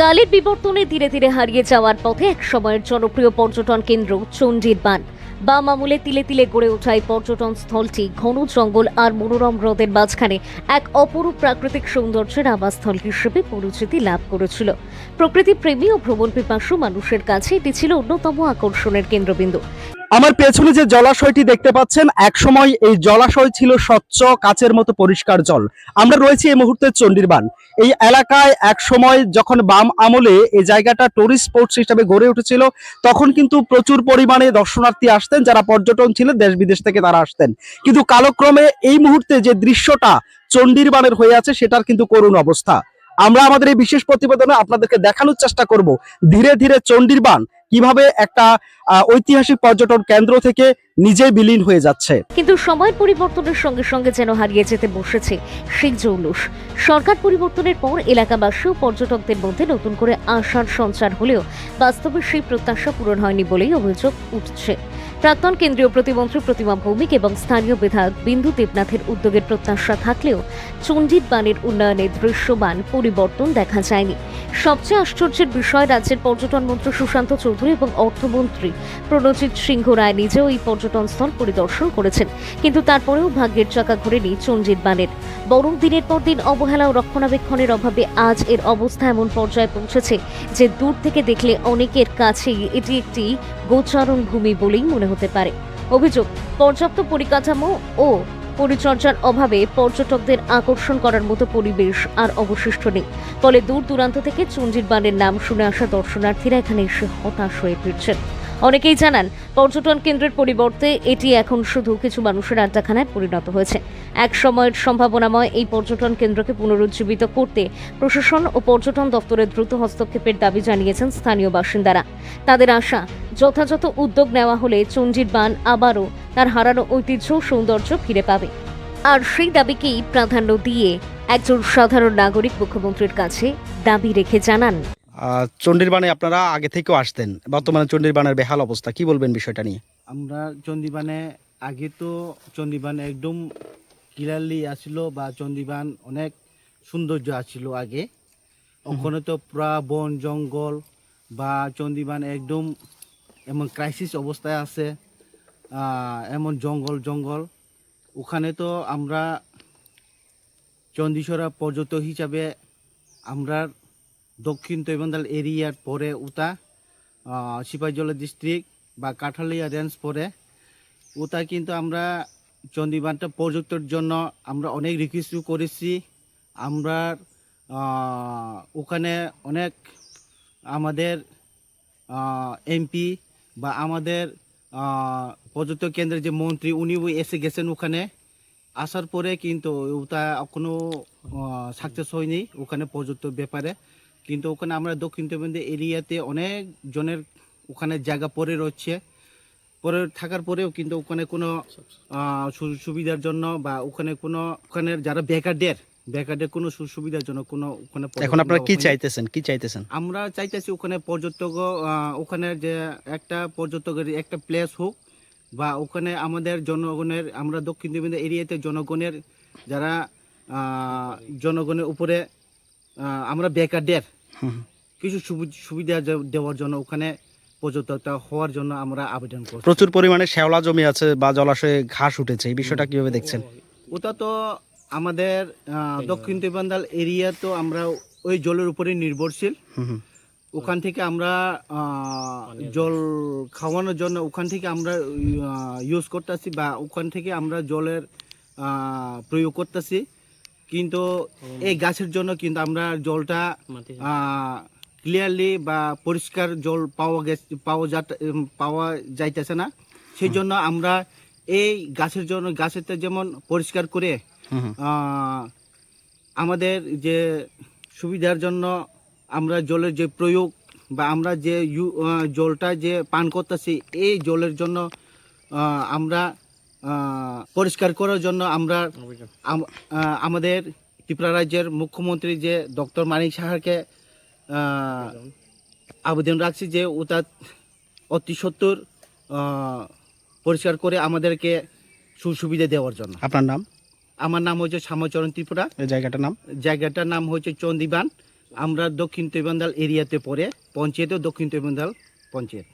কালের বিবর্তনে ধীরে ধীরে হারিয়ে যাওয়ার পথে এক সময়ের জনপ্রিয় পর্যটন কেন্দ্র চণ্ডীর বান। বাম আমলে তিলে তিলে গড়ে ওঠা এই পর্যটন স্থলটি ঘন জঙ্গল আর মনোরম হ্রদের মাঝখানে এক অপরূপ প্রাকৃতিক সৌন্দর্যের আবাসস্থল হিসেবে পরিচিতি লাভ করেছিল। প্রকৃতি প্রেমী ও ভ্রমণ পিপাসু মানুষের কাছে এটি ছিল অন্যতম আকর্ষণের কেন্দ্রবিন্দু। আমার পেছনে যে জলাশয়টি দেখতে পাচ্ছেন, একসময় এই জলাশয় ছিল স্বচ্ছ কাচের মতো পরিষ্কার জল। আমরা রয়েছি এই মুহূর্তে চণ্ডীর বান। এই এলাকায় একসময় যখন বাম আমলে এই জায়গাটা টুরিস্ট স্পট হিসেবে গড়ে উঠেছিল, তখন কিন্তু প্রচুর পরিমাণে দর্শনার্থী আসতেন, যারা পর্যটন ছিলেন দেশ বিদেশ থেকে তারা আসতেন। কিন্তু কালক্রমে এই মুহূর্তে যে দৃশ্যটা চণ্ডীর বানের হয়ে আছে, সেটার কিন্তু করুণ অবস্থা। আমরা আমাদের এই বিশেষ প্রতিবেদনে আপনাদেরকে দেখানোর চেষ্টা করব ধীরে ধীরে চণ্ডীর বান কিভাবে একটা ঐতিহাসিক পর্যটন কেন্দ্র থেকে নিজেই বিলীন হয়ে যাচ্ছে। কিন্তু সময়ের পরিবর্তনের সঙ্গে সঙ্গে যেন হারিয়ে যেতে বসেছে সেই জৌলুস। সরকার পরিবর্তনের পর এলাকাবাসী ও পর্যটকদের মধ্যে নতুন করে আশার সঞ্চার হলেও বাস্তবে সেই প্রত্যাশা পূরণ হয়নি বলেই অভিযোগ উঠছে। প্রাক্তন কেন্দ্রীয় প্রতিমন্ত্রী প্রতিমা ভৌমিক এবং স্থানীয় বিধায়ক বিন্দু দেবনাথের উদ্যোগের প্রত্যাশা থাকলেও চণ্ডীর বানের উন্নয়নে দৃশ্যমান পরিবর্তন দেখা যায়নি। সবচেয়ে আশ্চর্যের বিষয়, রাজ্যের পর্যটন মন্ত্রী সুশান্ত চৌধুরী এবং অর্থমন্ত্রী প্রণজিৎ সিংহ রায় নিজেও এই পর্যটন স্থল পরিদর্শন করেছেন, কিন্তু তারপরেও ভাগ্যের চাকা ঘোরেনি চণ্ডীর বানের। বরং দিনের পর দিন অবহেলা ও রক্ষণাবেক্ষণের অভাবে আজ এর অবস্থা এমন পর্যায়ে পৌঁছেছে যে দূর থেকে দেখলে অনেকের কাছেই এটি একটি গোচারণ ভূমি বলেই মনে হতে পারে। অভিযোগ, পর্যাপ্ত পরিকাঠামো ও পরিচর্যার অভাবে পর্যটকদের আকর্ষণ করার মতো পরিবেশ আর অবশিষ্ট নেই। ফলে দূর দূরান্ত থেকে চণ্ডীর বানের নাম শুনে আসা দর্শনার্থীরা এখানে এসে হতাশ হয়ে ফিরছেন। অনেকেই জানান, পর্যটন কেন্দ্রের পরিবর্তে এটি এখন শুধু কিছু মানুষের আড্ডাখানায় পরিণত হয়েছে। এক সময়ের সম্ভাবনাময় এই পর্যটন কেন্দ্রকে পুনরুজ্জীবিত করতে প্রশাসন ও পর্যটন দপ্তরের দ্রুত হস্তক্ষেপের দাবি জানিয়েছেন স্থানীয় বাসিন্দারা। তাদের আশা, যথাযথ উদ্যোগ নেওয়া হলে চণ্ডীর বান আবারও তার হারানো ঐতিহ্য ও সৌন্দর্য ফিরে পাবে। আর সেই দাবিকেই প্রাধান্য দিয়ে একজন সাধারণ নাগরিক মুখ্যমন্ত্রীর কাছে দাবি রেখে জানান, চণ্ডীর বানে আপনারা আগে থেকেও আসতেন, বর্তমানে চণ্ডীর বানের বেহাল অবস্থা, কি বলবেন বিষয়টা নিয়ে? আমরা চণ্ডীবানে আগে তো চণ্ডীবান একদম ক্লিয়ারলি আসছিল, বা চণ্ডীবান অনেক সৌন্দর্য আসছিল আগে। ওখানে তো পুরা বন জঙ্গল, বা চণ্ডীবান একদম এমন ক্রাইসিস অবস্থায় আছে, এমন জঙ্গল। ওখানে তো আমরা চণ্ডীছড়া পর্যটক হিসাবে আমরা দক্ষিণ তৈবন্দাল এরিয়ার পরে উতা সিপাহীজলা ডিস্ট্রিক্ট বা কাঠালিয়া রেঞ্জ পরে ওটা, কিন্তু আমরা চণ্ডীবানটা পর্যটকের জন্য আমরা অনেক রিকোয়েস্ট করেছি। আমরা ওখানে অনেক আমাদের এমপি বা আমাদের পর্যটক কেন্দ্রের যে মন্ত্রী, উনিও এসে গেছেন ওখানে। আসার পরে কিন্তু ওটা কোনো সাকসেস হয়নি ওখানে পর্যটক ব্যাপারে। কিন্তু ওখানে আমরা দক্ষিণ তৈবন্দাল এরিয়াতে অনেক জনের ওখানে জায়গা পড়ে রয়েছে, পরে থাকার পরেও কিন্তু ওখানে কোনো সুবিধার জন্য বা ওখানের যারা বেকারদের কোনো সুবিধার জন্য কোনো ওখানে। এখন আপনারা কি চাইতেছেন? আমরা চাইতেছি ওখানে পর্যটক, ওখানে যে একটা পর্যটকের একটা প্লেস হোক, বা ওখানে আমাদের জনগণের, আমরা দক্ষিণ তৈবন্দাল এরিয়াতে জনগণের যারা জনগণের উপরে আমরা বেকারদের কিছু সুবিধা দেওয়ার জন্য ওখানে পর্যটকটা হওয়ার জন্য আমরা আবেদন করছি। প্রচুর পরিমাণে শ্যাওলা জমি আছে বা জলাশয়ে ঘাস উঠেছে, এই বিষয়টা কিভাবে দেখছেন? ওটা তো আমাদের দক্ষিণ তৈবন্দাল এরিয়া, তো আমরা ওই জলের উপরে নির্ভরশীল। ওখান থেকে আমরা জল খাওয়ানোর জন্য ওখান থেকে আমরা ইউজ করতেছি, বা ওখান থেকে আমরা জলের প্রয়োগ করতেছি। কিন্তু এই গাছের জন্য কিন্তু আমরা জলটা ক্লিয়ারলি বা পরিষ্কার জল পাওয়া যাইতেছে না। সেই জন্য আমরা এই গাছেরটা যেমন পরিষ্কার করে আমাদের যে সুবিধার জন্য আমরা জলের যে প্রয়োগ বা আমরা যে জলটা যে পান করতেছি, এই জলের জন্য আমরা পরিষ্কার করার জন্য আমরা আমাদের ত্রিপুরা রাজ্যের মুখ্যমন্ত্রী যে ডক্টর মানিক সাহাকে আবেদন রাখছি যে ওটা অতি সত্বর পরিষ্কার করে আমাদেরকে সুবিধা দেওয়ার জন্য। আপনার নাম? আমার নাম হচ্ছে শ্যামচরণ ত্রিপুরা। এই জায়গাটার নাম হচ্ছে চণ্ডীবান, আমরা দক্ষিণ তৈবান্দাল এরিয়াতে পড়ে, পঞ্চায়েতেও দক্ষিণ তৈবান্দাল পঞ্চায়েত।